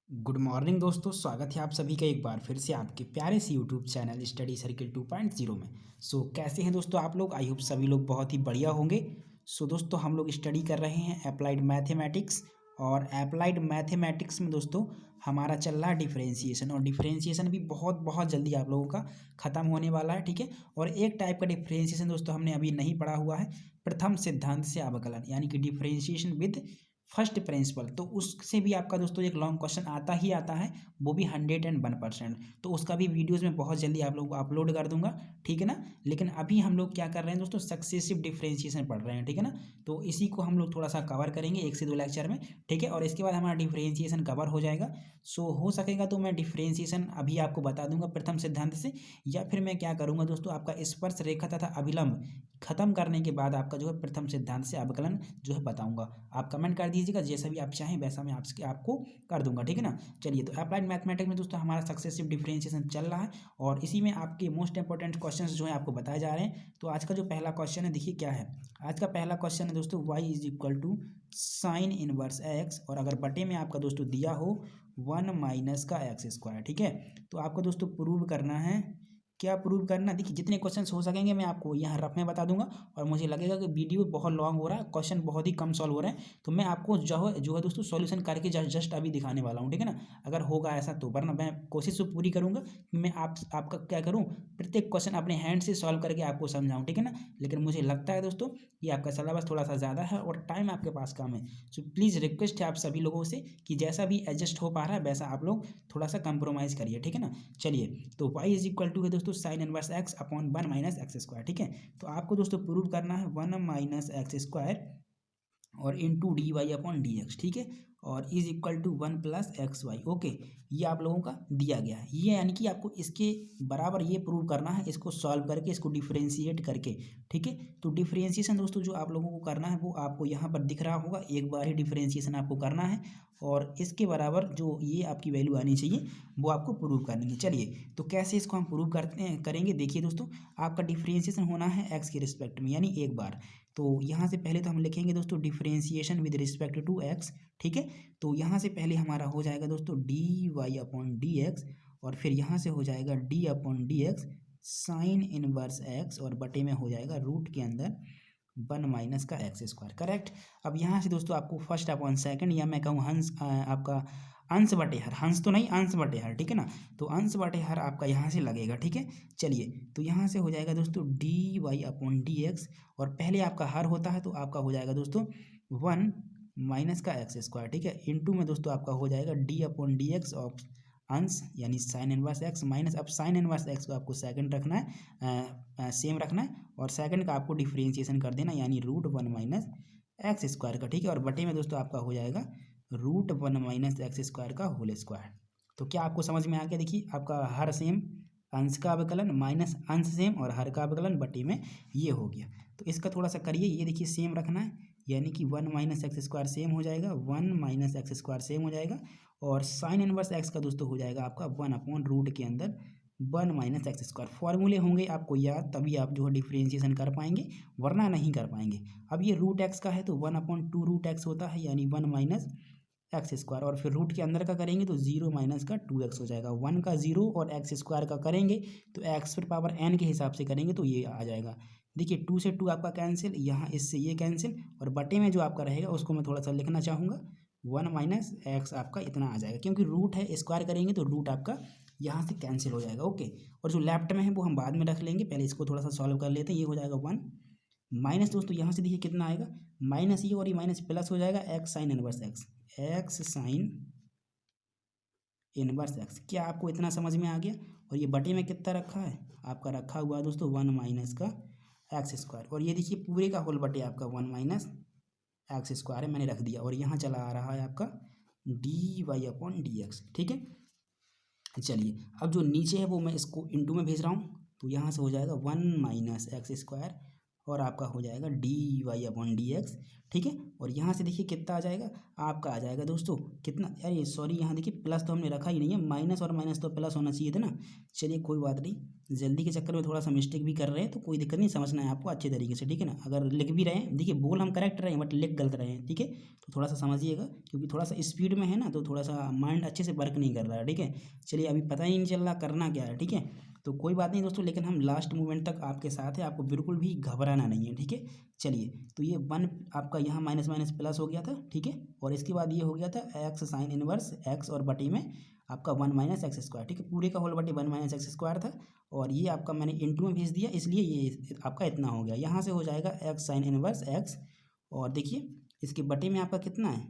Good morning दोस्तों, स्वागत है आप सभी का एक बार फिर से आपके प्यारे से यूट्यूब चैनल स्टडी सर्किल 2.0 में। कैसे हैं दोस्तों आप लोग? आई होप सभी लोग बहुत ही बढ़िया होंगे। दोस्तों हम लोग स्टडी कर रहे हैं अप्लाइड मैथमेटिक्स, और अप्लाइड मैथमेटिक्स में दोस्तों हमारा चल रहा है डिफरेंशिएशन, और डिफरेंशिएशन भी बहुत बहुत जल्दी आप लोगों का ख़त्म होने वाला है, ठीक है। और एक टाइप का डिफरेंशिएशन दोस्तों हमने अभी नहीं पढ़ा हुआ है, प्रथम सिद्धांत से अवकलन, यानी कि डिफरेंशिएशन विद फर्स्ट प्रिंसिपल। तो उससे भी आपका दोस्तों एक लॉन्ग क्वेश्चन आता ही आता है, वो भी 101%। तो उसका भी वीडियोस में बहुत जल्दी आप लोगों को अपलोड कर दूंगा, ठीक है ना। लेकिन अभी हम लोग क्या कर रहे हैं दोस्तों, सक्सेसिव डिफरेंशिएशन पढ़ रहे हैं, ठीक है ना। तो इसी को हम लोग थोड़ा सा कवर करेंगे 1 से 2 लेक्चर में, ठीक है। और इसके बाद हमारा डिफरेंशिएशन कवर हो जाएगा। हो सकेगा तो मैं डिफरेंशिएशन अभी आपको बता दूंगा प्रथम सिद्धांत से, या फिर मैं क्या करूंगा दोस्तों, आपका स्पर्श रेखा तथा अभिलंब खत्म करने के बाद आपका जो है प्रथम सिद्धांत से अवकलन जो है बताऊंगा। आप कमेंट कर दीजिएगा, जैसा भी आप चाहें वैसा मैं आपको कर दूंगा, ठीक है ना। चलिए, तो अप्लाइड मैथमेटिक्स में दोस्तों हमारा सक्सेसिव डिफरेंशिएशन चल रहा है, और इसी में आपके मोस्ट इंपॉर्टेंट क्वेश्चंस जो है आपको बताए जा रहे हैं। तो आज का जो पहला क्वेश्चन है, देखिए क्या है। आज का पहला क्वेश्चन है दोस्तों, y is equal to sine inverse x, और अगर बटे में आपका दोस्तों दिया हो 1 माइनस का एक्स स्क्वायर, ठीक है। तो आपको दोस्तों प्रूव करना है, क्या प्रूव करना, देखिए जितने क्वेश्चंस हो सकेंगे मैं आपको यहाँ रफ में बता दूंगा। और मुझे लगेगा कि वीडियो बहुत लॉन्ग हो रहा है, क्वेश्चन बहुत ही कम सॉल्व हो रहे हैं, तो मैं आपको जो है दोस्तों सॉल्यूशन करके जस्ट अभी दिखाने वाला हूँ, ठीक है ना। अगर होगा ऐसा तो, वरना मैं कोशिश तो पूरी करूँगा कि मैं आपका क्या करूँ, प्रत्येक क्वेश्चन अपने हैंड से सॉल्व करके आपको समझाऊँ, ठीक है ना। लेकिन मुझे लगता है दोस्तों कि आपका सिलेबस थोड़ा सा ज़्यादा है और टाइम आपके पास कम है। प्लीज़ रिक्वेस्ट है आप सभी लोगों से कि जैसा भी एडजस्ट हो पा रहा है वैसा आप लोग थोड़ा सा कंप्रोमाइज़ करिए, ठीक है ना। चलिए, तो y इज इक्वल टू है दोस्तों sine inverse x upon 1 minus x square, ठीक है। तो आपको दोस्तों प्रूव करना है 1 माइनस एक्स स्क्वायर और into d y upon d x, ठीक है। और is equal to 1 plus x y, okay. ये आप लोगों का दिया गया है, ये यानी कि आपको इसके बराबर ये प्रूव करना है, इसको सॉल्व करके, इसको डिफरेंशिएट करके, ठीक है। तो डिफरेंशिएशन दोस्तों जो आप लोगों को करना है वो आपको यहाँ पर दिख रहा होगा, एक बार ही डिफरेंशिएशन आपको करना है, और इसके बराबर जो ये आपकी वैल्यू आनी चाहिए वो आपको प्रूव करनी है। चलिए, तो कैसे इसको हम प्रूव करेंगे, देखिए दोस्तों, आपका डिफरेंशिएशन होना है एक्स के रिस्पेक्ट में, यानी एक बार। तो यहाँ से पहले तो हम लिखेंगे दोस्तों differentiation with respect to x, ठीक है। तो यहाँ से पहले हमारा हो जाएगा दोस्तों d y upon d x, और फिर यहाँ से हो जाएगा d upon d x sine inverse x, और बटे में हो जाएगा रूट के अंदर 1 माइनस का एक्स स्क्वायर, करेक्ट। अब यहाँ से दोस्तों आपको फर्स्ट अपॉन सेकंड, या मैं कहूँ हंस आपका अंश बटे हर, हंस तो नहीं अंश बटे हर, ठीक है ना। तो अंश बटे हर आपका यहाँ से लगेगा, ठीक है। चलिए, तो यहाँ से हो जाएगा दोस्तों d y upon d x, और पहले आपका हर होता है तो आपका हो जाएगा दोस्तों 1 माइनस का एक्स स्क्वायर, ठीक है। इंटू में दोस्तों आपका हो जाएगा d upon d x of अंश, यानी साइन इनवर्स एक्स माइनस, अब साइन इनवर्स एक्स को आपको सेकंड रखना है, सेम रखना है, और सेकंड का आपको डिफरेंशिएशन कर देना, यानी रूट 1 माइनस एक्स स्क्वायर का, ठीक है। और बटे में दोस्तों आपका हो जाएगा रूट 1 माइनस एक्स स्क्वायर का होल स्क्वायर। तो क्या आपको समझ में आ गया? देखिए, आपका हर सेम, अंश का अवकलन माइनस अंश सेम, और हर का अवकलन बटे में ये हो गया। तो इसका थोड़ा सा करिए, ये देखिए सेम रखना है, यानी कि 1 माइनस एक्स स्क्वायर सेम हो जाएगा, 1 माइनस एक्स स्क्वायर सेम हो जाएगा, और साइन इनवर्स एक्स का दोस्तों हो जाएगा आपका 1 अपॉन रूट के अंदर 1 माइनस एक्स स्क्वायर। फॉर्मूले होंगे आपको याद, तभी आप जो है डिफरेंशिएशन कर पाएंगे, वरना नहीं कर पाएंगे। अब ये रूट एक्स का है तो 1 अपॉन 2 रूट एक्स होता है, यानी 1 माइनस एक्स स्क्वायर, और फिर रूट के अंदर का करेंगे तो 0 माइनस का 2x हो जाएगा। 1 का 0 और एक्स स्क्वायर का करेंगे तो एक्स फिर पावर n के हिसाब से करेंगे तो ये आ जाएगा। देखिए 2 से 2 आपका कैंसिल, यहाँ इससे ये कैंसिल, और बटे में जो आपका रहेगा उसको मैं थोड़ा सा लिखना चाहूँगा, 1 माइनस एक्स आपका इतना आ जाएगा, क्योंकि रूट है, स्क्वायर करेंगे तो रूट आपका यहाँ से कैंसिल हो जाएगा, ओके। और जो लेफ्ट में है वो हम बाद में रख लेंगे, पहले इसको थोड़ा सा सॉल्व कर लेते हैं। ये हो जाएगा 1 माइनस दोस्तों यहाँ से देखिए कितना आएगा, माइनस ये और ये माइनस प्लस हो जाएगा, x sine inverse x, x sine inverse x. क्या आपको इतना समझ में आ गया? और ये बटे में कितना रखा है, आपका रखा हुआ है दोस्तों 1 माइनस का एक्स स्क्वायर, और ये देखिए पूरे का होल बटे आपका 1 माइनस एक्स स्क्वायर है, मैंने रख दिया, और यहाँ चला आ रहा है आपका d y upon d x, ठीक है। चलिए, अब जो नीचे है वो मैं इसको इंटू में भेज रहा हूँ, तो यहाँ से हो जाएगा 1 माइनस एक्स स्क्वायर, और आपका हो जाएगा d y upon d x, ठीक है। और यहाँ से देखिए कितना आ जाएगा, आपका आ जाएगा दोस्तों कितना, अरे सॉरी यहाँ देखिए प्लस तो हमने रखा ही नहीं है, माइनस और माइनस तो प्लस होना चाहिए था ना। चलिए कोई बात नहीं, जल्दी के चक्कर में थोड़ा सा मिस्टेक भी कर रहे हैं तो कोई दिक्कत नहीं, समझना है आपको अच्छे तरीके से, ठीक है ना। अगर लिख भी रहे हैं, देखिए बोल हम करेक्ट रहे हैं बट लिख गलत रहे हैं, ठीक है, तो थोड़ा सा समझिएगा, क्योंकि थोड़ा सा स्पीड में है ना तो थोड़ा सा माइंड अच्छे से वर्क नहीं कर रहा है, ठीक है। चलिए अभी पता ही नहीं चल रहा करना क्या है, ठीक है। तो कोई बात नहीं दोस्तों, लेकिन हम लास्ट मोमेंट तक आपके साथ है, आपको बिल्कुल भी घबराना नहीं है, ठीक है। चलिए तो ये वन आपका यहाँ माइनस माइनस प्लस हो गया था, ठीक है, और इसके बाद ये हो गया था एक्स साइन इनवर्स एक्स और बटी में आपका वन माइनस एक्स स्क्वायर, ठीक है, पूरे का होल बटे वन माइनस एक्स स्क्वायर था, और ये आपका मैंने इंटू में भेज दिया, इसलिए ये आपका इतना हो गया। यहाँ से हो जाएगा एक्स साइन इनवर्स एक्स, और देखिए इसके बटे में आपका कितना है,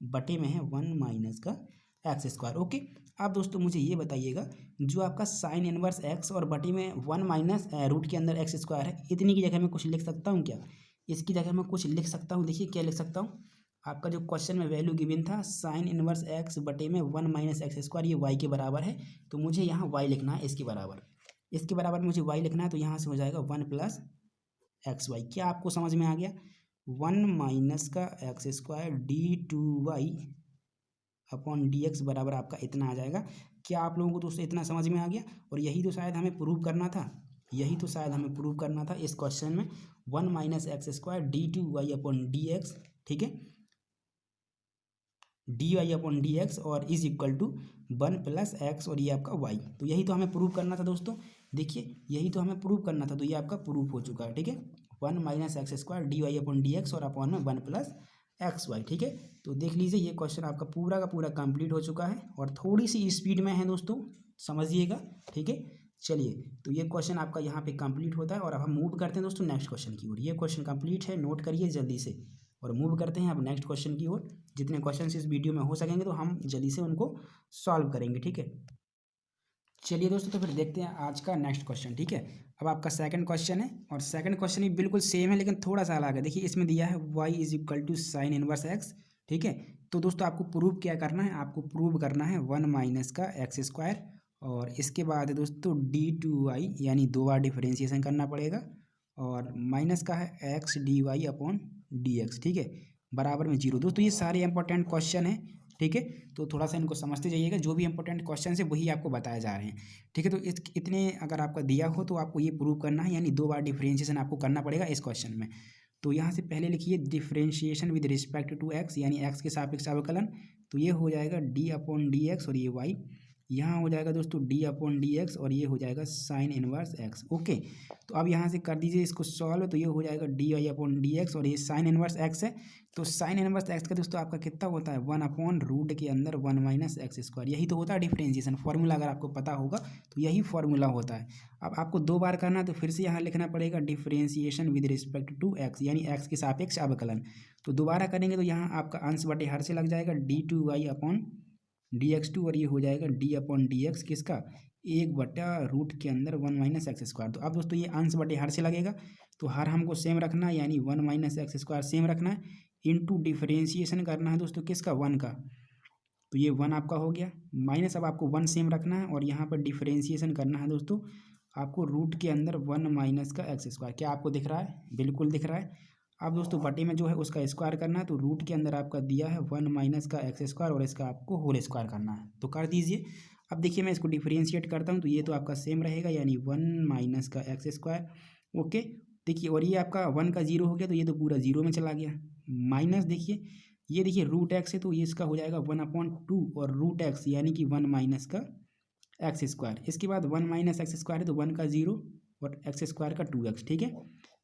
बटे में है वन माइनस का एक्स स्क्वायर, ओके। अब दोस्तों मुझे ये बताइएगा, जो आपका साइन इनवर्स एक्स और बटे में वन माइनस रूट के अंदर एक्स स्क्वायर है, इतनी की जगह मैं कुछ लिख सकता हूँ क्या, इसकी जगह मैं कुछ लिख सकता हूँ, देखिए क्या लिख सकता हूँ। आपका जो क्वेश्चन में वैल्यू गिवन था साइन इनवर्स एक्स बटे में वन माइनस एक्स स्क्वायर, ये वाई के बराबर है, तो मुझे यहाँ वाई लिखना है इसके बराबर मुझे वाई लिखना है, तो यहाँ से हो जाएगा वन प्लस एक्स वाई। क्या आपको समझ में आ गया, वन माइनस का x square d two y upon d x बराबर आपका इतना आ जाएगा। क्या आप लोगों को दोस्तों इतना समझ में आ गया, और यही तो शायद हमें प्रूव करना था, इस क्वेश्चन में, one minus x square d two y upon d x, ठीक है, d y upon d x और is equal to one plus x और ये आपका वाई, तो यही तो हमें प्रूव करना था दोस्तों। देखिए यही तो हमें प्रूव करना था, तो ये आपका प्रूफ हो चुका है, ठीक है, one minus x square d y upon d x और अपॉन में वन प्लस एक्स वाई, ठीक है। तो देख लीजिए ये क्वेश्चन आपका पूरा का पूरा कंप्लीट हो चुका है, और थोड़ी सी स्पीड में है दोस्तों, समझिएगा, ठीक है। चलिए तो ये क्वेश्चन आपका यहाँ पे कंप्लीट होता है, और अब हम मूव करते हैं दोस्तों नेक्स्ट क्वेश्चन की ओर। ये क्वेश्चन कंप्लीट है, नोट करिए जल्दी से, और मूव करते हैं अब नेक्स्ट क्वेश्चन की ओर। जितने क्वेश्चन इस वीडियो में हो सकेंगे तो हम जल्दी से उनको सॉल्व करेंगे, ठीक है। चलिए दोस्तों तो फिर देखते हैं आज का नेक्स्ट क्वेश्चन, ठीक है। अब आपका सेकंड क्वेश्चन है, और सेकंड क्वेश्चन भी बिल्कुल सेम है लेकिन थोड़ा सा अलग है। देखिए इसमें दिया है y is equal to sine inverse x, ठीक है। तो दोस्तों आपको प्रूव क्या करना है, आपको प्रूव करना है वन माइनस का एक्स स्क्वायर, और इसके बाद है दोस्तों डी टू वाई, यानी दो बार डिफरेंशिएशन करना पड़ेगा, और माइनस का है x d y upon d x, ठीक है, बराबर में जीरो। दोस्तों ये सारे इंपॉर्टेंट क्वेश्चन है, ठीक है, तो थोड़ा सा इनको समझते जाइएगा, जो भी इंपॉर्टेंट क्वेश्चन है वही आपको बताए जा रहे हैं, ठीक है। तो इतने अगर आपका दिया हो तो आपको ये प्रूव करना है, यानी दो बार डिफरेंशिएशन आपको करना पड़ेगा इस क्वेश्चन में। तो यहाँ से पहले लिखिए differentiation with respect to x, यानी एक्स के सापेक्ष अवकलन, तो ये हो जाएगा डी अपॉन डी एक्स और ये वाई, यहाँ हो जाएगा दोस्तों डी अपॉन डी एक्स और ये हो जाएगा साइन इनवर्स एक्स, ओके। तो अब यहाँ से कर दीजिए इसको सॉल्व, तो ये हो जाएगा d y upon d x और ये साइन इनवर्स एक्स है, तो साइन इनवर्स एक्स का दोस्तों आपका कितना होता है, वन अपॉन रूट के अंदर वन माइनस एक्स स्क्वायर, यही तो होता है डिफरेंशिएशन फॉर्मूला, अगर आपको पता होगा तो यही फॉर्मूला होता है। अब आपको दो बार करना है तो फिर से यहाँ लिखना पड़ेगा differentiation with respect to x, यानी एक्स के सापेक्ष अवकलन। तो दोबारा करेंगे तो यहाँ आपका अंश बटे हर से लग जाएगा d two y upon d x two, और ये हो जाएगा डी अपॉन डी एक्स किसका, एक बटा रूट के अंदर वन माइनस एक्स स्क्वायर। तो अब दोस्तों ये अंश बटे हर से लगेगा, तो हर हमको सेम रखना है, यानी one minus x square same रखना है, इनटू डिफरेंशिएशन करना है दोस्तों किसका, वन का, तो ये वन आपका हो गया, माइनस अब आपको वन सेम रखना है, और यहाँ पर डिफरेंशिएशन करना है दोस्तों आपको रूट के अंदर वन माइनस का एक्स स्क्वायर। क्या आपको दिख रहा है, बिल्कुल दिख रहा है। अब दोस्तों बटे में जो है उसका स्क्वायर करना है, तो रूट के अंदर आपका दिया है वन माइनस का एक्स स्क्वायर और इसका आपको होल स्क्वायर करना है, तो कर दीजिए। अब देखिए मैं इसको डिफरेंशिएट करता हूँ, तो ये तो आपका सेम रहेगा, यानी वन माइनस का एक्स स्क्वायर, ओके। देखिए और ये आपका वन का जीरो हो गया, तो ये तो पूरा जीरो में चला गया, माइनस देखिए ये देखिए रूट एक्स है तो ये इसका हो जाएगा वन अपॉन टू और रूट एक्स, यानी कि वन माइनस का एक्स स्क्वायर, इसके बाद वन माइनस एक्स स्क्वायर है तो वन का जीरो और एक्स स्क्वायर का टू एक्स, ठीक है।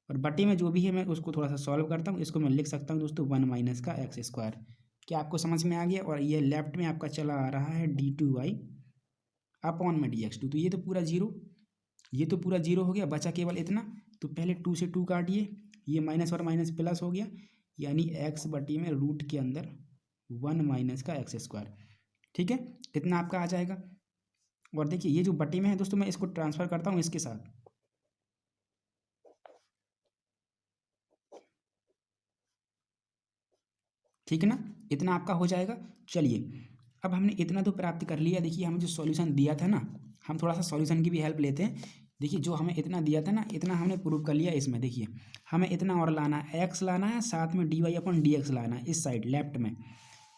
और बटे में जो भी है मैं उसको थोड़ा सा सॉल्व करता हूँ, इसको मैं लिख सकता हूँ दोस्तों वन माइनस का एक्स स्क्वायर। क्या आपको समझ में आ गया, और ये लेफ्ट में आपका चला आ रहा है डी टू वाई अपॉन में डी एक्स टू, तो ये तो पूरा जीरो, ये तो पूरा जीरो हो गया, बचा केवल इतना, तो पहले टू से टू काटिए, ये माइनस और माइनस प्लस हो गया, यानी एक्स बटी में रूट के अंदर वन माइनस का एक्स स्क्वायर, ठीक है, कितना आपका आ जाएगा। और देखिए ये जो बटी में है दोस्तों मैं इसको ट्रांसफर करता हूँ इसके साथ, ठीक है ना, इतना आपका हो जाएगा। चलिए अब हमने इतना तो प्राप्त कर लिया, देखिए हमें जो सॉल्यूशन दिया था ना, हम थोड़ा सा सॉल्यूशन की भी हेल्प लेते हैं। देखिए जो हमें इतना दिया था ना, इतना हमने प्रूव कर लिया इसमें। देखिए हमें इतना और लाना है, एक्स लाना है, साथ में d y upon d x लाना है इस साइड लेफ्ट में।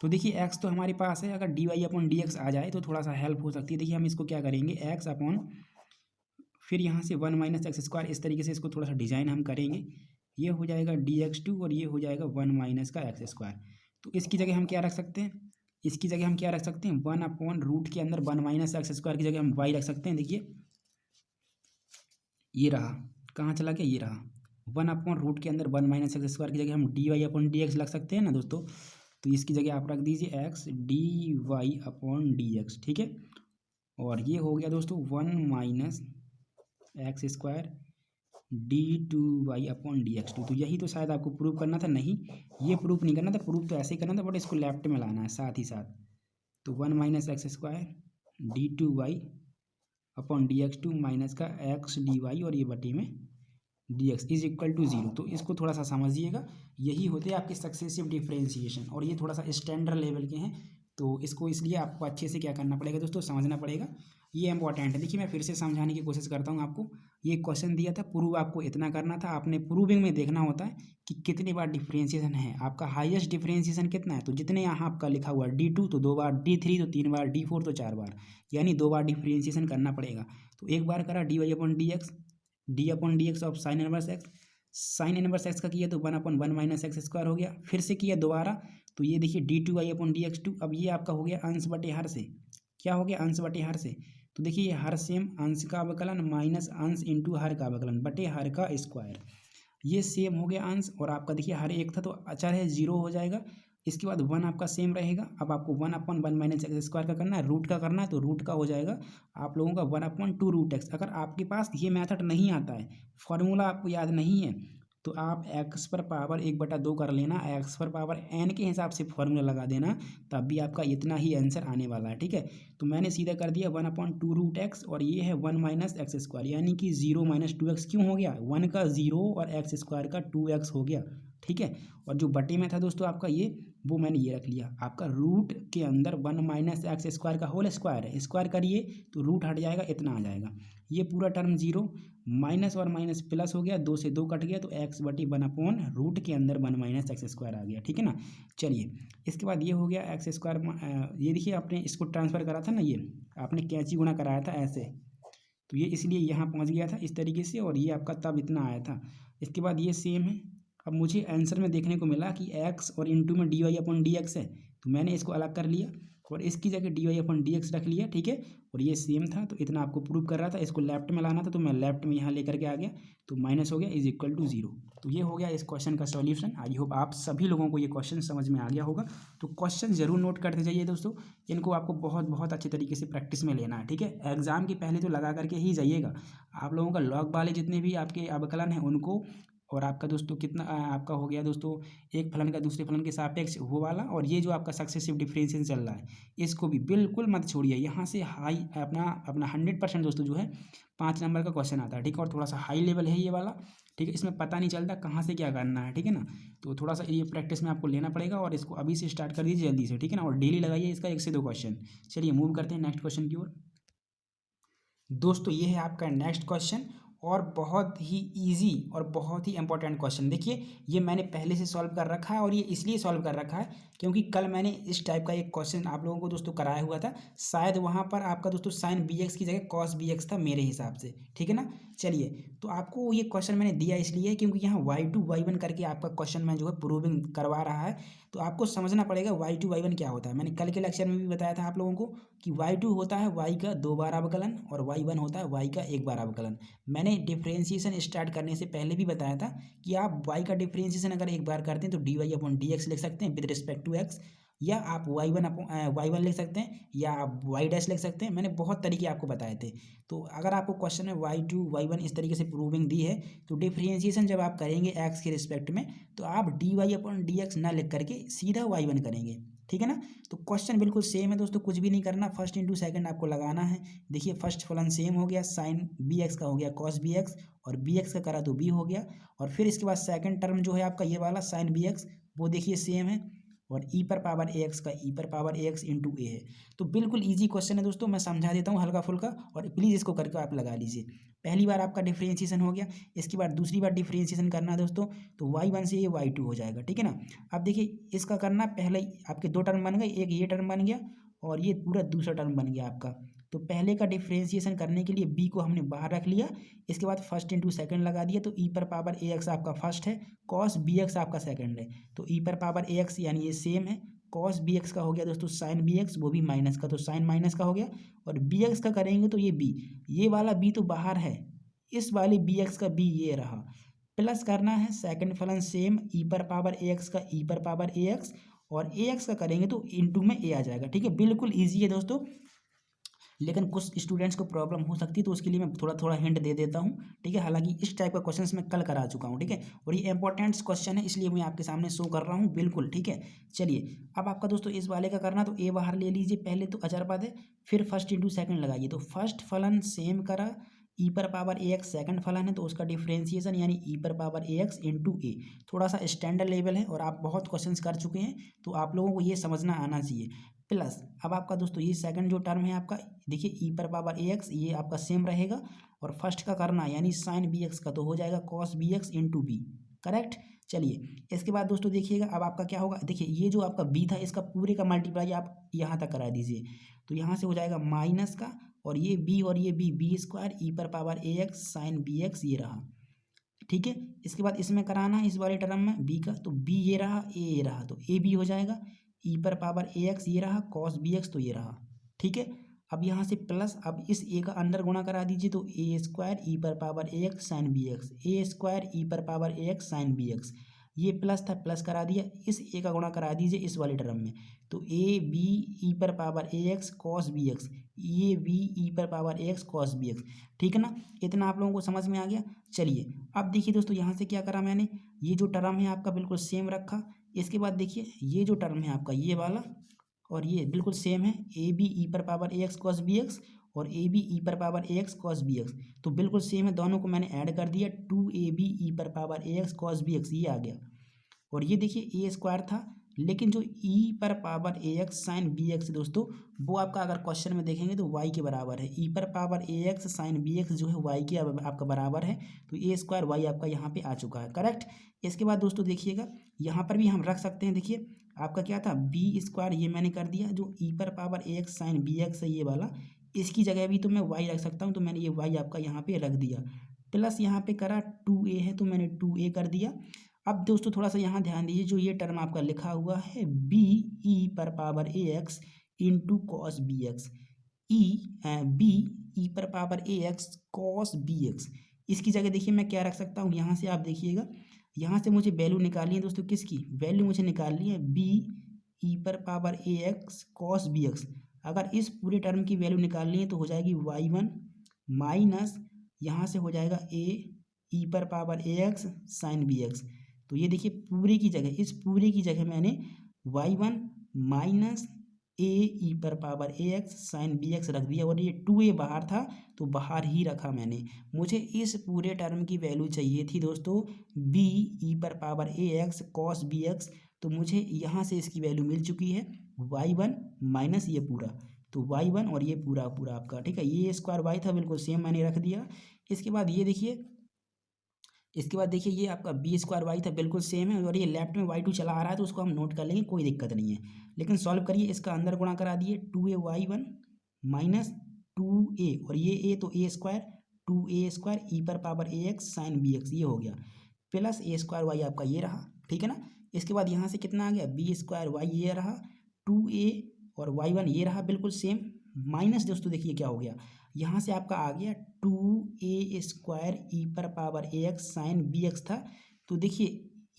तो देखिए एक्स तो हमारे पास है, अगर d y upon d x आ जाए तो थोड़ा सा हेल्प हो सकती है। देखिए हम इसको क्या करेंगे, एक्स अपॉन फिर यहाँ से वन माइनस एक्स स्क्वायर, इस तरीके से इसको थोड़ा सा डिजाइन हम करेंगे। ये हो जाएगा डी एक्स टू और ये हो जाएगा वन माइनस का एक्स स्क्वायर। तो इसकी जगह हम क्या रख सकते हैं, इसकी जगह हम क्या रख सकते हैं, वन अपॉन रूट के अंदर वन माइनस एक्स स्क्वायर की जगह हम वाई रख सकते हैं। देखिए ये रहा, कहाँ चला गया, ये रहा, वन अपॉन रूट के अंदर वन माइनस एक्स स्क्वायर की जगह हम d y upon d x लग सकते हैं ना दोस्तों। तो इसकी जगह आप रख दीजिए x d y upon d x, ठीक है। और ये हो गया दोस्तों one minus x square d two y upon d x two. तो यही तो शायद आपको प्रूव करना था, नहीं ये प्रूफ नहीं करना था, प्रूफ तो ऐसे ही करना था, बट इसको लेफ्ट में लाना है साथ ही साथ। तो one minus x square d two y upon d x two minus का एक्स डी वाई और ये बटे में d x is equal to zero. तो इसको थोड़ा सा समझिएगा, यही होते हैं आपके सक्सेसिव डिफ्रेंशिएशन, और ये थोड़ा सा स्टैंडर्ड लेवल के हैं। तो इसको इसलिए आपको अच्छे से क्या करना पड़ेगा दोस्तों, समझना पड़ेगा, ये इंपॉर्टेंट है। देखिए मैं फिर से समझाने की कोशिश करता हूँ आपको। ये क्वेश्चन दिया था, प्रूव आपको इतना करना था, आपने प्रूविंग में देखना होता है कि कितनी बार डिफ्रेंशिएशन है, आपका हाईएस्ट डिफ्रेंशिएशन कितना है। तो जितने यहाँ आपका लिखा हुआ डी टू तो 2 बार, डी थ्री तो 3 बार, डी फोर तो 4 बार, यानी 2 बार डिफ्रेंशिएशन करना पड़ेगा। तो एक बार करा d y upon d x, d upon d x of sine inverse x, sine inverse x का किया तो one upon one minus x square हो गया। फिर से किया दोबारा, तो ये देखिए d two y upon d x two. अब ये आपका हो गया अंश बटे हर से, क्या हो गया, अंश बटे हर से। तो देखिए ये हर सेम अंश का अवकलन माइनस अंश इंटू हर का अवकलन बटे हर का स्क्वायर, ये सेम हो गया अंश। और आपका देखिए हर एक था तो अचर है, जीरो हो जाएगा। इसके बाद वन आपका सेम रहेगा। अब आपको one upon one minus x square का करना है, रूट का करना है, तो रूट का हो जाएगा आप लोगों का one upon two root x. अगर आपके पास ये मेथड नहीं आता है, फॉर्मूला आपको याद नहीं है, तो आप एक्स पर पावर एक बटा दो कर लेना, एक्स पर पावर एन के हिसाब से फॉर्मूला लगा देना, तब भी आपका इतना ही आंसर आने वाला है, ठीक है। तो मैंने सीधा कर दिया one upon two root x, और ये है वन माइनस एक्स स्क्वायर, यानी कि जीरो माइनस टू एक्स क्यों हो गया, वन का जीरो और एक्स स्क्वायर का टू एक्स हो गया, ठीक है। और जो बटे में था दोस्तों आपका ये, वो मैंने ये रख लिया, आपका रूट के अंदर वन माइनस एक्स स्क्वायर का होल स्क्वायर है, स्क्वायर करिए तो रूट हट जाएगा, इतना आ जाएगा। ये पूरा टर्म जीरो, माइनस और माइनस प्लस हो गया, दो से दो कट गया, तो एक्स बटी वन अपॉन रूट के अंदर वन माइनस एक्स स्क्वायर आ गया, ठीक है ना। चलिए इसके बाद ये हो गया एक्स स्क्वायर, ये देखिए आपने इसको ट्रांसफर करा था ना, ये आपने कैंची गुणा कराया था ऐसे, तो ये इसलिए यहाँ पहुँच गया था इस तरीके से, और ये आपका तब इतना आया था। इसके बाद ये सेम है। अब मुझे आंसर में देखने को मिला कि एक्स और इंटू में d y upon d x है, तो मैंने इसको अलग कर लिया और इसकी जगह d y upon d x रख लिया, ठीक है। और ये सेम था, तो इतना आपको प्रूव कर रहा था, इसको लेफ्ट में लाना था, तो मैं लेफ्ट में यहाँ लेकर के आ गया, तो माइनस हो गया इज इक्वल टू जीरो। तो ये हो गया इस क्वेश्चन का सॉल्यूशन। आई होप आप सभी लोगों को ये क्वेश्चन समझ में आ गया होगा। तो क्वेश्चन जरूर नोट करते जाइए दोस्तों, इनको आपको बहुत बहुत अच्छे तरीके से प्रैक्टिस में लेना है, ठीक है। एग्जाम के पहले तो लगा करके ही जाइएगा। आप लोगों का लॉग वाले जितने भी आपके अवकलन हैं उनको, और आपका दोस्तों कितना आपका हो गया दोस्तों, एक फलन का दूसरे फलन के सापेक्ष वो वाला, और ये जो आपका सक्सेसिव डिफरेंशिएशन चल रहा है इसको भी बिल्कुल मत छोड़िए। यहाँ से हाई अपना अपना 100% दोस्तों जो है 5 नंबर का क्वेश्चन आता है, ठीक है। और थोड़ा सा हाई लेवल है ये वाला, ठीक है, इसमें पता नहीं चलता कहाँ से क्या करना है, ठीक है ना। तो थोड़ा सा ये प्रैक्टिस में आपको लेना पड़ेगा, और इसको अभी से स्टार्ट कर दीजिए जल्दी से, ठीक है ना। और डेली लगाइए इसका 1 से 2 क्वेश्चन। चलिए मूव करते हैं नेक्स्ट क्वेश्चन की ओर। दोस्तों ये है आपका नेक्स्ट क्वेश्चन, और बहुत ही इजी और बहुत ही इंपॉर्टेंट क्वेश्चन। देखिए ये मैंने पहले से सॉल्व कर रखा है, और ये इसलिए सॉल्व कर रखा है क्योंकि कल मैंने इस टाइप का एक क्वेश्चन आप लोगों को दोस्तों कराया हुआ था। शायद वहाँ पर आपका दोस्तों साइन बी एक्स की जगह कॉस बी एक्स था मेरे हिसाब से, ठीक है ना। चलिए तो आपको ये क्वेश्चन मैंने दिया इसलिए क्योंकि यहाँ वाई टू वाई वन करके आपका क्वेश्चन मैं जो है प्रूविंग करवा रहा है, तो आपको समझना पड़ेगा वाई टू वाई वन क्या होता है। मैंने कल के लेक्चर में भी बताया था आप लोगों को कि वाई टू होता है वाई का 2 बार अवकलन, और वाई वन होता है वाई का 1 बार अवकलन। मैंने डिफ्रेंशिएशन स्टार्ट करने से पहले भी बताया था कि आप वाई का डिफ्रेंशिएशन अगर एक बार करते हैं तो d y upon d x लिख सकते हैं विद रिस्पेक्ट टू एक्स, या आप वाई वन लिख सकते हैं, या आप वाई डैश लिख सकते हैं। मैंने बहुत तरीके आपको बताए थे। तो अगर आपको क्वेश्चन में वाई टू वाई वन इस तरीके से प्रूविंग दी है, तो डिफ्रेंशिएशन जब आप करेंगे एक्स के रिस्पेक्ट में, तो आप d y upon d x ना लिख करके सीधा वाई वन करेंगे, ठीक है ना। तो क्वेश्चन बिल्कुल सेम है दोस्तों, कुछ भी नहीं करना, फर्स्ट इंटू सेकंड आपको लगाना है। देखिए फर्स्ट फलन सेम हो गया, साइन बी एक्स का हो गया कॉस बी एक्स, और बी एक्स का करा तो बी हो गया। और फिर इसके बाद सेकंड टर्म जो है आपका ये वाला साइन बी एक्स, वो देखिए सेम है, और ई पर पावर ए एक्स का ई पर पावर ए एक्स इंटू ए है। तो बिल्कुल ईजी क्वेश्चन है दोस्तों, मैं समझा देता हूँ हल्का फुल्का, और प्लीज़ इसको करके आप लगा लीजिए। पहली बार आपका डिफ्रेंशिएशन हो गया, इसके बाद दूसरी बार डिफ्रेंशिएशन करना है दोस्तों, तो y1 से ये y2 हो जाएगा, ठीक है ना। अब देखिए इसका करना, पहले आपके दो टर्म बन गए, एक ये टर्म बन गया और ये पूरा दूसरा टर्म बन गया आपका। तो पहले का डिफ्रेंशिएशन करने के लिए b को हमने बाहर रख लिया, इसके बाद फर्स्ट इंटू सेकंड लगा दिया, तो ई पर पावर ए एक्स आपका फर्स्ट है, कॉस बी एक्स आपका सेकंड है। तो ई पर पावर ए एक्स यानी ये सेम है, कॉस बी एक्स का हो गया दोस्तों साइन बी एक्स, वो भी माइनस का, तो साइन माइनस का हो गया, और बी एक्स का करेंगे तो ये बी, ये वाला बी तो बाहर है, इस वाली बी एक्स का बी ये रहा, प्लस करना है सेकंड फलन सेम, ई पर पावर ए एक्स का ई पर पावर ए एक्स, और ए एक्स का करेंगे तो इंटू में ए आ जाएगा, ठीक है। बिल्कुल ईजी है दोस्तों, लेकिन कुछ स्टूडेंट्स को प्रॉब्लम हो सकती है, तो उसके लिए मैं थोड़ा थोड़ा हिंट दे देता हूँ, ठीक है। हालांकि इस टाइप का क्वेश्चंस मैं कल करा चुका हूँ, ठीक है, और ये इंपॉर्टेंट क्वेश्चन है, इसलिए मैं आपके सामने शो कर रहा हूँ, बिल्कुल ठीक है। चलिए अब आपका दोस्तों इस वाले का करना, तो ए बाहर ले लीजिए पहले, तो अचर पद है, फिर फर्स्ट इंटू सेकंड लगाइए, तो फर्स्ट फलन सेम करा, ई पर पावर ए एक्स सेकंड फलन है, तो उसका डिफ्रेंसिएशन यानी ई पर पावर ए एक्स इंटू ए। थोड़ा सा स्टैंडर्ड लेवल है और आप बहुत क्वेश्चंस कर चुके हैं, तो आप लोगों को ये समझना आना चाहिए। प्लस अब आपका दोस्तों ये सेकंड जो टर्म है आपका, देखिए ई पर पावर ए एक्स, ये आपका सेम रहेगा, और फर्स्ट का करना यानी साइन बी एक्स का, तो हो जाएगा cos b x into b, correct. चलिए इसके बाद दोस्तों देखिएगा अब आपका क्या होगा, देखिए ये जो आपका बी था इसका पूरे का मल्टीप्लाई आप यहाँ तक करा दीजिए, तो यहाँ से हो जाएगा माइनस का, और ये बी और ये बी, बी स्क्वायर ई पर power a x sine b x ये रहा, ठीक है। इसके बाद इसमें कराना है इस वाले टर्म में बी का, तो बी ये रहा, ए ये रहा, तो ए बी हो जाएगा, ई पर पावर ए एक्स ये रहा, कॉस बी एक्स तो ये रहा, ठीक है। अब यहाँ से प्लस, अब इस ए का अंदर गुणा करा दीजिए, तो ए स्क्वायर ई पर power a x sine b x, A square e पर power a x sine b x, ये प्लस था प्लस करा दिया, इस ए का गुणा करा दीजिए इस वाले टर्म में, तो ए बी ई पर power a x cos b x, ये बी ई पर power a x cos b x, ठीक है ना। इतना आप लोगों को समझ में आ गया। चलिए अब देखिए दोस्तों यहाँ से क्या करा मैंने, ये जो टर्म है आपका बिल्कुल सेम रखा, इसके बाद देखिए ये जो टर्म है आपका ये वाला, और ये बिल्कुल सेम है, ए बी ई पर power a x cos b x, और ए बी ई पर power a x cos b x, तो बिल्कुल सेम है, दोनों को मैंने ऐड कर दिया, टू ए बी ई पर power a x cos b x ये आ गया, और ये देखिए ए स्क्वायर था, लेकिन जो ई पर power a x sine b x दोस्तों, वो आपका अगर क्वेश्चन में देखेंगे तो वाई के बराबर है, ई पर power a x sine b x जो है वाई के आपका बराबर है, तो ए स्क्वायर वाई आपका यहाँ पे आ चुका है, करेक्ट। इसके बाद दोस्तों देखिएगा यहाँ पर भी हम रख सकते हैं, देखिए आपका क्या था, बी स्क्वायर ये मैंने कर दिया, जो ई पर power a x sine b x है ये वाला, इसकी जगह भी तो मैं वाई रख सकता हूँ, तो मैंने ये वाई आपका यहाँ पे रख दिया, प्लस यहाँ पे करा टू ए है तो मैंने टू ए कर दिया। अब दोस्तों थोड़ा सा यहाँ ध्यान दीजिए, जो ये टर्म आपका लिखा हुआ है बी ई पर power a x into cos b x, b e पर power a x cos b x, इसकी जगह देखिए मैं क्या रख सकता हूँ, यहाँ से आप देखिएगा, यहाँ से मुझे वैल्यू निकालनी है दोस्तों, किसकी वैल्यू मुझे निकालनी है, बी ई पर power a x cos b x. अगर इस पूरे टर्म की वैल्यू निकालनी है तो हो जाएगी वाई वन माइनस, यहाँ से हो जाएगा ए ई पर power a x sine b x, तो ये देखिए पूरे की जगह, इस पूरे की जगह मैंने वाई वन माइनस ए ई पर power a x sine b x रख दिया, और ये टू ए बाहर था तो बाहर ही रखा मैंने। मुझे इस पूरे टर्म की वैल्यू चाहिए थी दोस्तों बी ई पर power a x cos b x, तो मुझे यहाँ से इसकी वैल्यू मिल चुकी है वाई वन माइनस ये पूरा, तो वाई वन और ये पूरा पूरा आपका, ठीक है। ये स्क्वायर वाई था बिल्कुल सेम मैंने रख दिया। इसके बाद ये देखिए, इसके बाद देखिए ये आपका बी स्क्वायर वाई था बिल्कुल सेम है, और ये लेफ्ट में वाई टू चला आ रहा है तो उसको हम नोट कर लेंगे, कोई दिक्कत नहीं है। लेकिन सॉल्व करिए, इसका अंदर गुणा करा दिए, two a y one minus two a, और ये ए तो a square, two a square e पर power a x sine b x ये हो गया, प्लस ए स्क्वायर वाई आपका ये रहा, ठीक है ना। इसके बाद यहाँ से कितना आ गया, बी स्क्वायर वाई ये रहा, टू ए और वाई वन ये रहा बिल्कुल सेम, माइनस दोस्तों देखिए क्या हो गया, यहाँ से आपका आ गया टू ए स्क्वायर ई पर power a x sine b x था, तो देखिए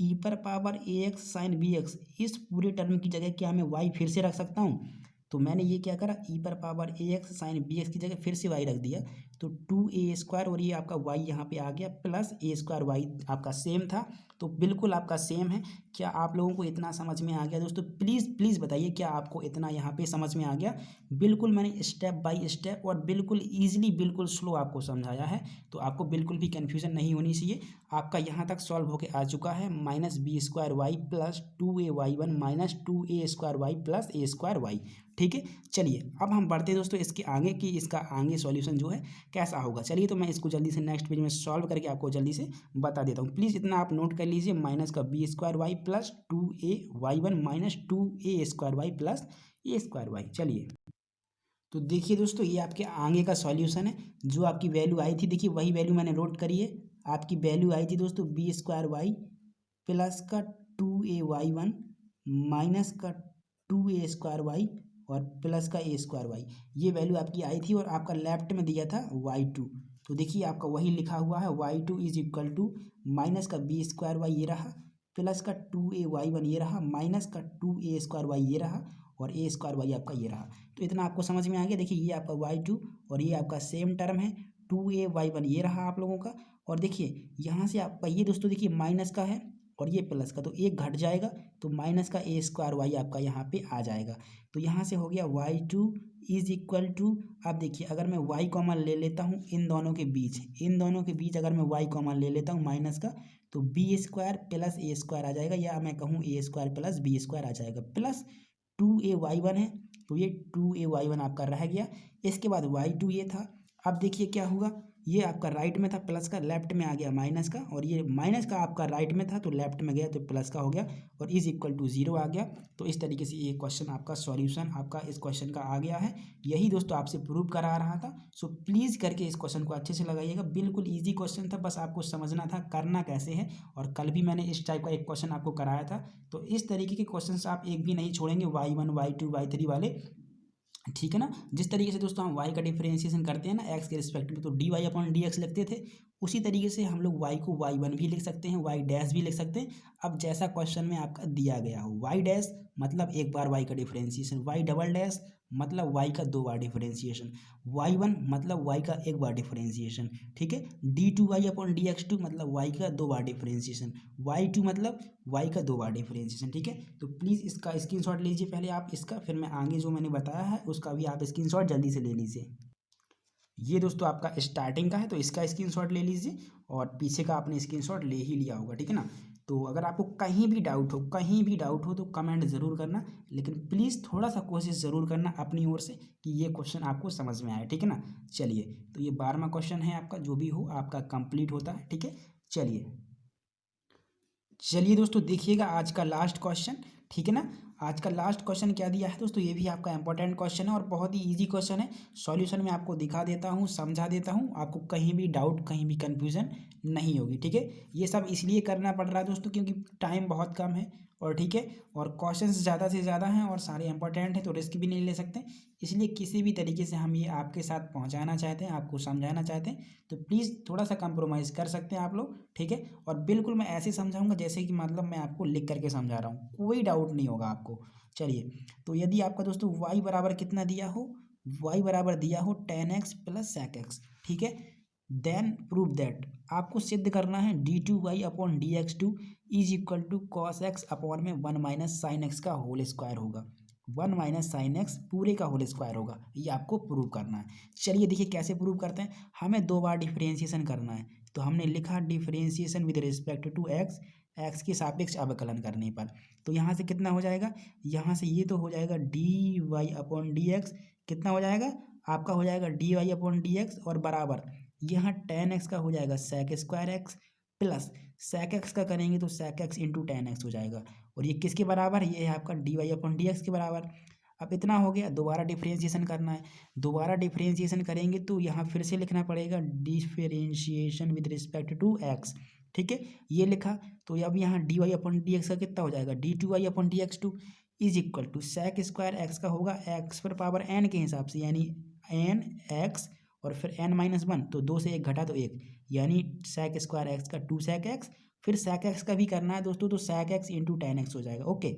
ई पर power a x sine b x, इस पूरे टर्म की जगह क्या मैं वाई फिर से रख सकता हूँ, तो मैंने ये क्या करा, ई पर power a x sine b x की जगह फिर से वाई रख दिया, तो 2a² और ये आपका y यहाँ पे आ गया प्लस a²y आपका सेम था, तो बिल्कुल आपका सेम है। क्या आप लोगों को इतना समझ में आ गया दोस्तों? प्लीज़ प्लीज़ बताइए क्या आपको इतना यहाँ पे समझ में आ गया? बिल्कुल मैंने स्टेप बाय स्टेप और बिल्कुल ईजिली बिल्कुल स्लो आपको समझाया है, तो आपको बिल्कुल भी कन्फ्यूज़न नहीं होनी चाहिए। आपका यहाँ तक सॉल्व होके आ चुका है -b² plus 2ay1 -2a² plus a²। ठीक है, चलिए अब हम बढ़ते हैं दोस्तों इसके आगे कि इसका आगे सॉल्यूशन जो है कैसा होगा। चलिए तो मैं इसको जल्दी से नेक्स्ट पेज में सॉल्व करके आपको जल्दी से बता देता हूँ। प्लीज़ इतना आप नोट कर लीजिए, माइनस का b² plus 2ay1 minus 2a² plus a²। चलिए तो देखिए दोस्तों ये आपके आगे का सॉल्यूशन है। जो आपकी वैल्यू आई थी देखिए वही वैल्यू मैंने नोट करी है। आपकी वैल्यू आई थी दोस्तों b² प्लस का 2ay1 माइनस का 2a² और प्लस का a²। ये वैल्यू आपकी आई थी और आपका लेफ्ट में दिया था y2। तो देखिए आपका वही लिखा हुआ है y2 is equal to minus का b² ये रहा प्लस का 2ay1 ये रहा माइनस का 2a² ये रहा और a² आपका ये रहा। तो इतना आपको समझ में आ गया। देखिए ये आपका y2 और ये आपका सेम टर्म है 2ay1 ये रहा आप लोगों का। और देखिए यहाँ से आपका ये दोस्तों देखिए माइनस का है और ये प्लस का, तो एक घट जाएगा तो माइनस का a² आपका यहाँ पे आ जाएगा। तो यहाँ से हो गया y2 इज इक्वल टू, अब देखिए अगर मैं y कॉमन ले लेता हूँ इन दोनों के बीच अगर मैं y कॉमन ले लेता हूँ माइनस का, तो b² प्लस a² आ जाएगा, या मैं कहूँ a² प्लस b² आ जाएगा, प्लस 2ay1 है तो ये 2ay1 आपका रह गया। इसके बाद y2 ये था। अब देखिए क्या हुआ, ये आपका राइट में था प्लस का, लेफ्ट में आ गया माइनस का, और ये माइनस का आपका राइट में था तो लेफ्ट में गया तो प्लस का हो गया और इज इक्वल टू 0 आ गया। तो इस तरीके से ये क्वेश्चन आपका सॉल्यूशन आपका इस क्वेश्चन का आ गया है। यही दोस्तों आपसे प्रूव करा रहा था। सो प्लीज़ करके इस क्वेश्चन को अच्छे से लगाइएगा। बिल्कुल ईजी क्वेश्चन था, बस आपको समझना था करना कैसे है। और कल भी मैंने इस टाइप का एक क्वेश्चन आपको कराया था, तो इस तरीके के क्वेश्चन आप एक भी नहीं छोड़ेंगे, y1 y2 y3 वाले, ठीक है ना। जिस तरीके से दोस्तों हम y का डिफरेंशिएशन करते हैं ना x के रिस्पेक्ट में, तो dy/dx लिखते थे, उसी तरीके से हम लोग y को y1 भी लिख सकते हैं, y डैश भी लिख सकते हैं। अब जैसा क्वेश्चन में आपका दिया गया हो, y डैश मतलब एक बार y का डिफरेंशिएशन, y डबल डैश मतलब y का दो बार डिफरेंशिएशन, y1 मतलब y का एक बार डिफरेंशिएशन, ठीक है। d2y/dx2 मतलब y का दो बार डिफरेंशिएशन, y2 मतलब y का दो बार डिफरेंशिएशन, ठीक है। तो प्लीज़ इसका स्क्रीनशॉट लीजिए पहले आप इसका, फिर मैं आगे जो मैंने बताया है उसका भी आप स्क्रीनशॉट जल्दी से ले लीजिए। ये दोस्तों आपका स्टार्टिंग का है तो इसका स्क्रीनशॉट ले लीजिए, और पीछे का आपने स्क्रीनशॉट ले ही लिया होगा, ठीक है ना। तो अगर आपको कहीं भी डाउट हो तो कमेंट ज़रूर करना, लेकिन प्लीज़ थोड़ा सा कोशिश ज़रूर करना अपनी ओर से कि ये क्वेश्चन आपको समझ में आए, ठीक है ना। चलिए तो ये 12वां क्वेश्चन है आपका, जो भी हो आपका कंप्लीट होता है, ठीक है। चलिए दोस्तों देखिएगा आज का लास्ट क्वेश्चन, ठीक है ना। आज का लास्ट क्वेश्चन क्या दिया है दोस्तों, ये भी आपका इंपॉर्टेंट क्वेश्चन है और बहुत ही इजी क्वेश्चन है। सॉल्यूशन में आपको दिखा देता हूँ, समझा देता हूँ, आपको कहीं भी डाउट कहीं भी कंफ्यूजन नहीं होगी, ठीक है। ये सब इसलिए करना पड़ रहा है दोस्तों क्योंकि टाइम बहुत कम है, और ठीक है, और क्वेश्चंस ज़्यादा से ज़्यादा हैं और सारे इंपॉर्टेंट हैं, तो रिस्क भी नहीं ले सकते। इसलिए किसी भी तरीके से हम ये आपके साथ पहुँचाना चाहते हैं, आपको समझाना चाहते हैं, तो प्लीज़ थोड़ा सा कंप्रोमाइज़ कर सकते हैं आप लोग, ठीक है। और बिल्कुल मैं ऐसे समझाऊंगा जैसे कि मतलब मैं आपको लिख करके समझा रहा हूँ, कोई डाउट नहीं होगा आपको। चलिए तो यदि आपका दोस्तों y बराबर कितना दिया हो, y बराबर दिया हो 10x प्लस sec x, ठीक है, देन प्रूव दैट, आपको सिद्ध करना है d2y/dx2 is equal to cos x upon में 1 माइनस साइन एक्स का होल स्क्वायर होगा, 1 माइनस साइन एक्स पूरे का होल स्क्वायर होगा, ये आपको प्रूव करना है। चलिए देखिए कैसे प्रूव करते हैं। हमें दो बार डिफरेंशिएशन करना है, तो हमने लिखा differentiation with respect to x, x के सापेक्ष अवकलन करने पर, तो यहाँ से कितना हो जाएगा, यहाँ से ये तो हो जाएगा dy/dx, कितना हो जाएगा आपका, हो जाएगा dy/dx और बराबर यहाँ tan x का हो जाएगा sec² प्लस sec x का करेंगे तो sec x into tan x हो जाएगा, और ये किसके बराबर, ये है आपका dy/dx के बराबर। अब इतना हो गया, दोबारा डिफरेंशिएशन करना है, दोबारा डिफरेंशिएशन करेंगे तो यहाँ फिर से लिखना पड़ेगा differentiation with respect to x, ठीक है, ये लिखा। तो अब यहाँ dy/dx का कितना हो जाएगा, d2y/dx2 is equal to sec² x का होगा x पर पावर n के हिसाब से, यानी n x और फिर n-1, तो 2 से 1 घटा तो 1, यानी sec² x का 2 sec x, फिर sec x का भी करना है दोस्तों, तो sec x into tan x हो जाएगा, ओके।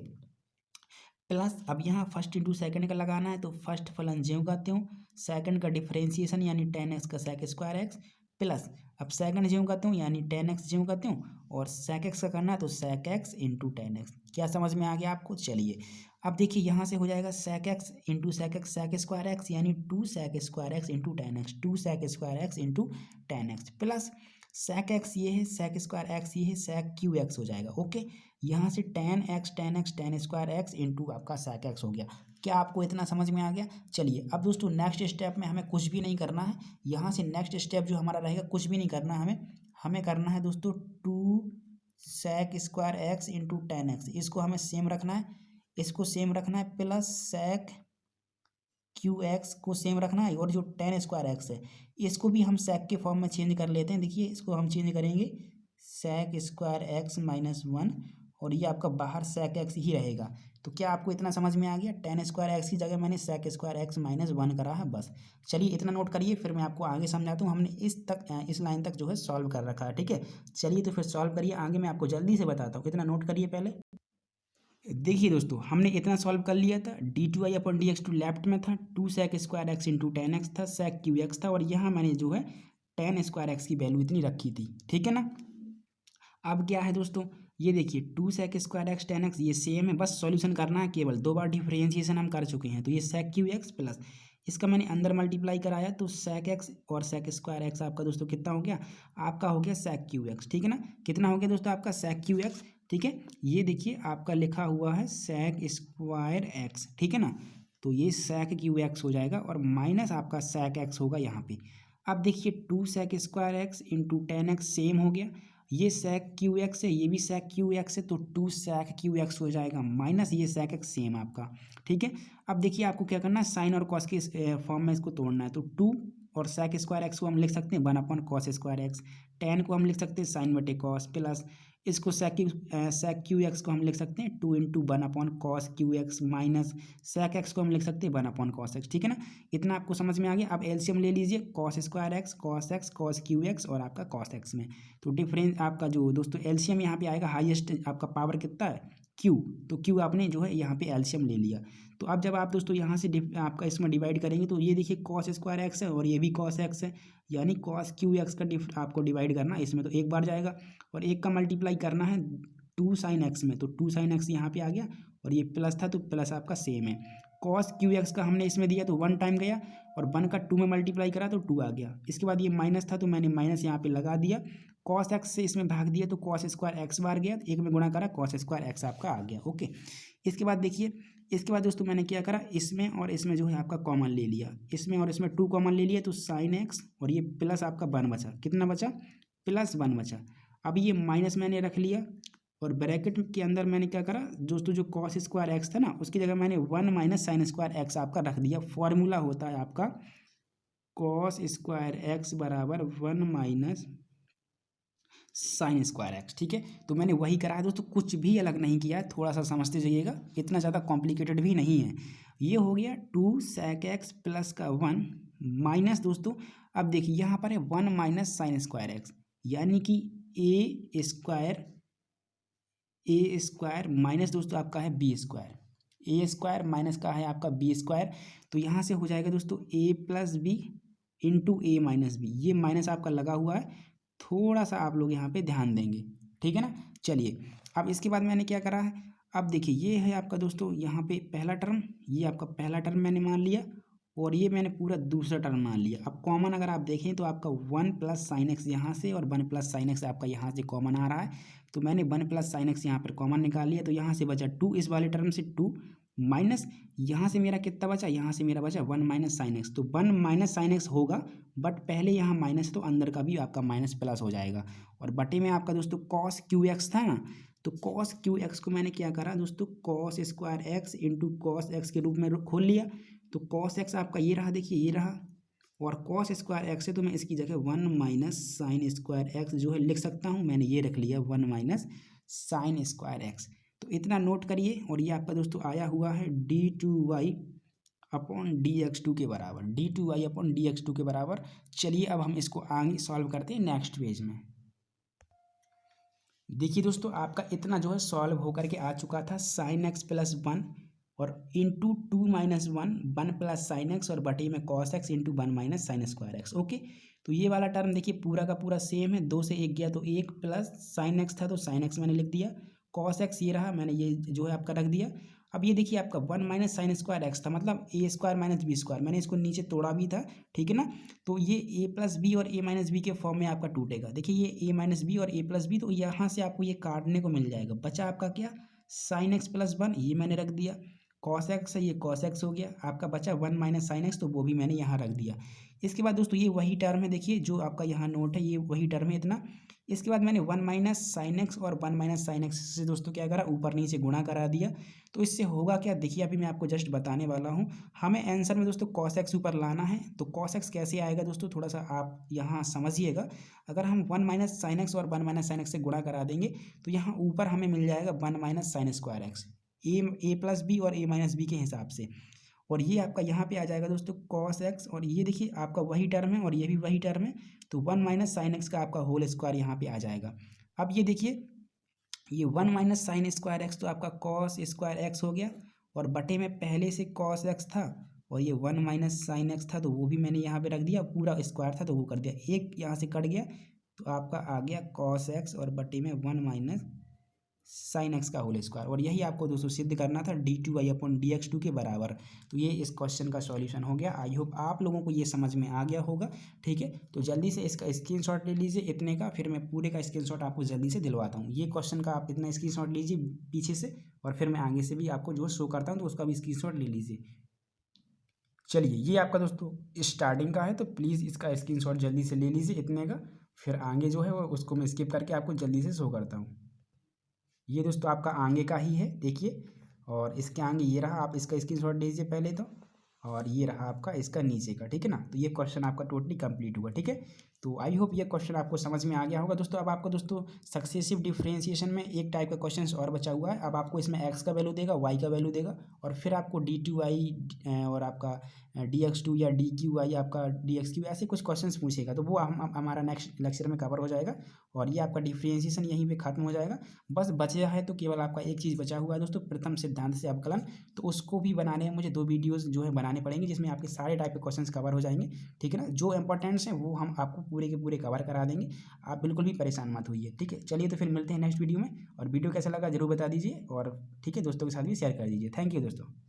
प्लस अब यहाँ फर्स्ट इंटू सेकंड का लगाना है, तो फर्स्ट फलन ज्यों का त्यों, सेकंड का डिफरेंशिएशन यानी टेन एक्स का सेक स्क्वायर एक्स, प्लस अब सेकंड ज्यों का त्यों यानी टेन एक्स ज्यों का त्यों, और सेक एक्स का करना है तो sec x into tan x. क्या समझ में आ गया आपको? चलिए अब देखिए यहाँ से हो जाएगा sec x into sec x sec square x यानी two sec square x into tan x, two sec square x into tan x, plus sec x ये है, सेक स्क्वायर एक्स ये है, सेक क्यू एक्स हो जाएगा। ओके, यहाँ से ten x ten square x into आपका सेक एक्स हो गया। क्या आपको इतना समझ में आ गया? चलिए अब दोस्तों नेक्स्ट स्टेप में हमें कुछ भी नहीं करना है। यहाँ से नेक्स्ट स्टेप जो हमारा रहेगा कुछ भी नहीं करना हमें, हमें करना है दोस्तों two sec square x into tan x, इसको हमें सेम रखना है, इसको सेम रखना है, प्लस सेक क्यू एक्स को सेम रखना है, और जो टेन स्क्वायर एक्स है इसको भी हम सेक के फॉर्म में चेंज कर लेते हैं। देखिए इसको हम चेंज करेंगे sec square x minus one, और ये आपका बाहर सेक एक्स ही रहेगा। तो क्या आपको इतना समझ में आ गया? टेन स्क्वायर एक्स की जगह मैंने sec square x minus one करा है बस। चलिए इतना नोट करिए, फिर मैं आपको आगे समझाता हूँ। हमने इस लाइन तक जो है सॉल्व कर रखा है, ठीक है। चलिए तो फिर सॉल्व करिए, आगे मैं आपको जल्दी से बताता हूँ। इतना नोट करिए पहले। देखिए दोस्तों हमने इतना सॉल्व कर लिया था, d two y upon d x two left में था, two sec square x into tan x था, सेक क्यू एक्स था, और यहाँ मैंने जो है टेन स्क्वायर एक्स की वैल्यू इतनी रखी थी, ठीक है ना। अब क्या है दोस्तों, ये देखिए two sec square x tan x ये सेम है, बस सॉल्यूशन करना है केवल, दो बार डिफरेंशिएशन हम कर चुके हैं। तो ये सेक क्यू एक्स प्लस इसका मैंने अंदर मल्टीप्लाई कराया, तो सेक एक्स और सेक स्क्वायर एक्स आपका दोस्तों कितना हो गया? आपका हो गया सेक क्यू एक्स, ठीक है ना। कितना हो गया दोस्तों आपका? सेक क्यू एक्स, ठीक है। ये देखिए आपका लिखा हुआ है सेक स्क्वायर एक्स, ठीक है ना। तो ये सेक क्यू एक्स हो जाएगा, और माइनस आपका सेक एक्स होगा यहाँ पे। अब देखिए two sec square x into tan x same हो गया, ये सेक क्यू एक्स है, ये भी सेक क्यू एक्स है, तो टू सेक क्यू एक्स हो जाएगा, माइनस ये सेक एक्स सेम आपका, ठीक है। अब देखिए आपको क्या करना है, साइन और कॉस के फॉर्म में इसको तोड़ना है। तो टू और सेक स्क्वायर एक्स को हम लिख सकते हैं one upon cos square x, ten को हम लिख सकते हैं साइन बटे कॉस, प्लस इसको सेक क्यू एक्स को हम लिख सकते हैं two into one upon cos cube x, minus sec x को हम लिख सकते हैं वन अपॉन कॉस एक्स, ठीक है ना। इतना आपको समझ में आ गया। अब एलसीएम ले लीजिए, cos square x cos x cos cube x और आपका कॉस एक्स में, तो डिफरेंस आपका जो दोस्तों एलसीएम यहाँ पे आएगा, हाईएस्ट आपका पावर कितना है? क्यू, तो क्यू आपने जो है यहाँ पे एलसीएम ले लिया। तो अब जब आप दोस्तों यहाँ से आपका इसमें डिवाइड करेंगे, तो ये देखिए कॉस स्क्वायर एक्स है और ये भी कॉस एक्स है, यानी कॉस क्यू एक्स का आपको डिवाइड करना है, इसमें तो एक बार जाएगा, और एक का मल्टीप्लाई करना है टू साइन एक्स में, तो टू साइन एक्स यहाँ पे आ गया, और ये प्लस था तो प्लस आपका सेम है। कॉस क्यू एक्स का हमने इसमें दिया तो वन टाइम गया, और वन का टू में मल्टीप्लाई करा तो टू आ गया। इसके बाद ये माइनस था तो मैंने माइनस यहाँ पे लगा दिया, कॉस एक्स से इसमें भाग दिया तो कॉस स्क्वायर एक्स बार गया, एक में गुणा करा कॉस स्क्वायर एक्स आपका आ गया। ओके, इसके बाद देखिए, इसके बाद दोस्तों मैंने क्या करा, इसमें और इसमें जो है आपका कॉमन ले लिया, इसमें और इसमें टू कॉमन ले लिया, तो साइन एक्स और ये प्लस आपका वन बचा, कितना बचा? प्लस वन बचा। अब ये माइनस मैंने रख लिया, और ब्रैकेट के अंदर मैंने क्या करा दोस्तों, जो कॉस स्क्वायर एक्स था ना उसकी जगह मैंने one minus sine square x आपका रख दिया। फॉर्मूला होता है आपका कॉस स्क्वायर एक्स बराबर one minus sine square x, ठीक है। तो मैंने वही करा है दोस्तों, कुछ भी अलग नहीं किया है, थोड़ा सा समझते जाइएगा, इतना ज़्यादा कॉम्प्लिकेटेड भी नहीं है। ये हो गया टू सेक एक्स प्लस का वन माइनस दोस्तों, अब देखिए यहाँ पर है one minus sine square x, यानी कि ए स्क्वायर माइनस दोस्तों आपका है बी स्क्वायर, ए स्क्वायर माइनस का है आपका बी स्क्वायर, तो यहाँ से हो जाएगा दोस्तों ए प्लस बी इंटू ए माइनस बी, ये माइनस आपका लगा हुआ है, थोड़ा सा आप लोग यहाँ पे ध्यान देंगे, ठीक है ना। चलिए अब इसके बाद मैंने क्या करा है, अब देखिए ये है आपका दोस्तों यहाँ पे पहला टर्म, ये आपका पहला टर्म मैंने मान लिया, और ये मैंने पूरा दूसरा टर्म मान लिया। अब कॉमन अगर आप देखें तो आपका वन प्लस साइन एक्स यहाँ से और वन प्लस साइन एक्स आपका यहाँ से कॉमन आ रहा है, तो मैंने वन प्लस साइन एक्स यहाँ पर कॉमन निकाल लिया, तो यहाँ से बचा टू, इस वाले टर्म से टू, माइनस यहाँ से मेरा कितना बचा, यहाँ से मेरा बचा वन माइनस साइन एक्स, तो वन माइनस साइन एक्स होगा, बट पहले यहाँ माइनस तो अंदर का भी आपका माइनस प्लस हो जाएगा, और बटे में आपका दोस्तों कॉस क्यू एक्स था ना, तो कॉस क्यू एक्स को मैंने क्या करा दोस्तों, cos square x into cos x के रूप में खोल लिया, तो कॉस एक्स आपका ये रहा, देखिए ये रहा, और कॉस स्क्वायर एक्स है तो मैं इसकी जगह one minus sine square x जो है लिख सकता हूँ, मैंने ये रख लिया one minus sine square x. तो इतना नोट करिए, और ये आपका दोस्तों आया हुआ है d two y upon d x two के बराबर, d two y upon d x two के बराबर। चलिए अब हम इसको आगे सॉल्व करते हैं नेक्स्ट पेज में। देखिए दोस्तों आपका इतना जो है सॉल्व होकर के आ चुका था, साइन एक्स प्लस वन और इंटू 2 - 1 1 प्लस साइन एक्स और बटे में cos x into 1 minus sine square x. Okay, तो ये वाला टर्म देखिए पूरा का पूरा सेम है, 2 से 1 गया तो 1 प्लस साइन एक्स था तो साइन एक्स मैंने लिख दिया, कॉस एक्स ये रहा, मैंने ये जो है आपका रख दिया। अब ये देखिए आपका 1 माइनस साइन स्क्वायर एक्स था, मतलब ए स्क्वायर माइनस बी स्क्वायर, मैंने इसको नीचे तोड़ा भी था, ठीक है ना। तो ये ए प्लस बी और ए माइनस बी के फॉर्म में आपका टूटेगा। देखिए ये ए माइनस बी और ए प्लस बी, तो यहाँ से आपको ये काटने को मिल जाएगा। बचा आपका क्या, साइन एक्स प्लस 1, ये मैंने रख दिया, कॉस एक्स है, ये कॉस एक्स हो गया, आपका बचा 1 माइनस साइन एक्स, तो वो भी मैंने यहाँ रख दिया। इसके बाद दोस्तों ये वही टर्म है, देखिए जो आपका यहाँ नोट है ये वही टर्म है इतना। इसके बाद मैंने 1 माइनस साइन एक्स और 1 माइनस साइन एक्स से दोस्तों क्या करा, ऊपर नीचे गुणा करा दिया। तो इससे होगा क्या, देखिए अभी मैं आपको जस्ट बताने वाला हूँ। हमें आंसर में दोस्तों कॉस एक्स ऊपर लाना है, तो कॉस एक्स कैसे आएगा दोस्तों, थोड़ा सा आप यहाँ समझिएगा। अगर हम 1 माइनस साइन एक्स और 1 माइनस साइन एक्स से गुणा करा देंगे तो यहाँ ऊपर हमें मिल जाएगा 1 माइनस साइन स्क्वायर एक्स, ए प्लस बी और ए माइनस बी के हिसाब से। और ये आपका यहाँ पे आ जाएगा दोस्तों कॉस एक्स, और ये देखिए आपका वही टर्म है और ये भी वही टर्म है, तो 1 माइनस साइन एक्स का आपका होल स्क्वायर यहाँ पे आ जाएगा। अब ये देखिए ये 1 माइनस साइन स्क्वायर एक्स तो आपका कॉस स्क्वायर एक्स हो गया, और बटे में पहले से कॉस एक्स था और ये 1 माइनस साइन एक्स था तो वो भी मैंने यहाँ पे रख दिया, पूरा स्क्वायर था तो वो कर दिया, एक यहाँ से कट गया तो आपका आ गया कॉस एक्स और बटे में 1 माइनस साइन एक्स का होल स्क्वायर। और यही आपको दोस्तों सिद्ध करना था d2y/dx2 के बराबर। तो ये इस क्वेश्चन का सॉल्यूशन हो गया। आई होप आप लोगों को ये समझ में आ गया होगा, ठीक है। तो जल्दी से इसका स्क्रीनशॉट ले लीजिए इतने का, फिर मैं पूरे का स्क्रीनशॉट आपको जल्दी से दिलवाता हूँ। ये क्वेश्चन का आप इतना स्क्रीनशॉट लीजिए पीछे से, और फिर मैं आगे से भी आपको जो शो करता हूँ तो उसका भी स्क्रीनशॉट ले लीजिए। चलिए ये आपका दोस्तों स्टार्टिंग का है, तो प्लीज़ इसका स्क्रीनशॉट जल्दी से ले लीजिए इतने का, फिर आगे जो है वो उसको मैं स्किप करके आपको जल्दी से शो करता हूँ। ये दोस्तों आपका आगे का ही है देखिए, और इसके आगे ये रहा, आप इसका स्क्रीनशॉट लीजिए पहले तो, और ये रहा आपका इसका नीचे का, ठीक है ना। तो ये क्वेश्चन आपका टोटली कंप्लीट हुआ, ठीक है। तो आई होप ये क्वेश्चन आपको समझ में आ गया होगा दोस्तों। अब आपको दोस्तों सक्सेसिव डिफरेंशिएशन में एक टाइप का क्वेश्चन और बचा हुआ है। अब आपको इसमें एक्स का वैल्यू देगा, वाई का वैल्यू देगा, और फिर आपको d2y और आपका dx2 या dqy आपका dx3 ऐसे कुछ क्वेश्चंस पूछेगा, तो वो हम हमारा नेक्स्ट लेक्चर में कवर हो जाएगा। और ये आपका डिफरेंशिएशन यहीं पे खत्म हो जाएगा। बस बचा है तो केवल आपका एक चीज़ बचा हुआ है दोस्तों, प्रथम सिद्धांत से अवकलन। तो उसको भी बनाने में मुझे 2 वीडियोज़ जो है बनाने पड़ेंगे, जिसमें आपके सारे टाइप के क्वेश्चंस कवर हो जाएंगे, ठीक है ना। जो इंपॉर्टेंट्स हैं वो हम आपको पूरे के पूरे कवर करा देंगे, आप बिल्कुल भी परेशान मत होइए, ठीक है। चलिए तो फिर मिलते हैं नेक्स्ट वीडियो में, और वीडियो कैसा लगा जरूर बता दीजिए, और ठीक है दोस्तों के साथ भी शेयर कर दीजिए। थैंक यू दोस्तों।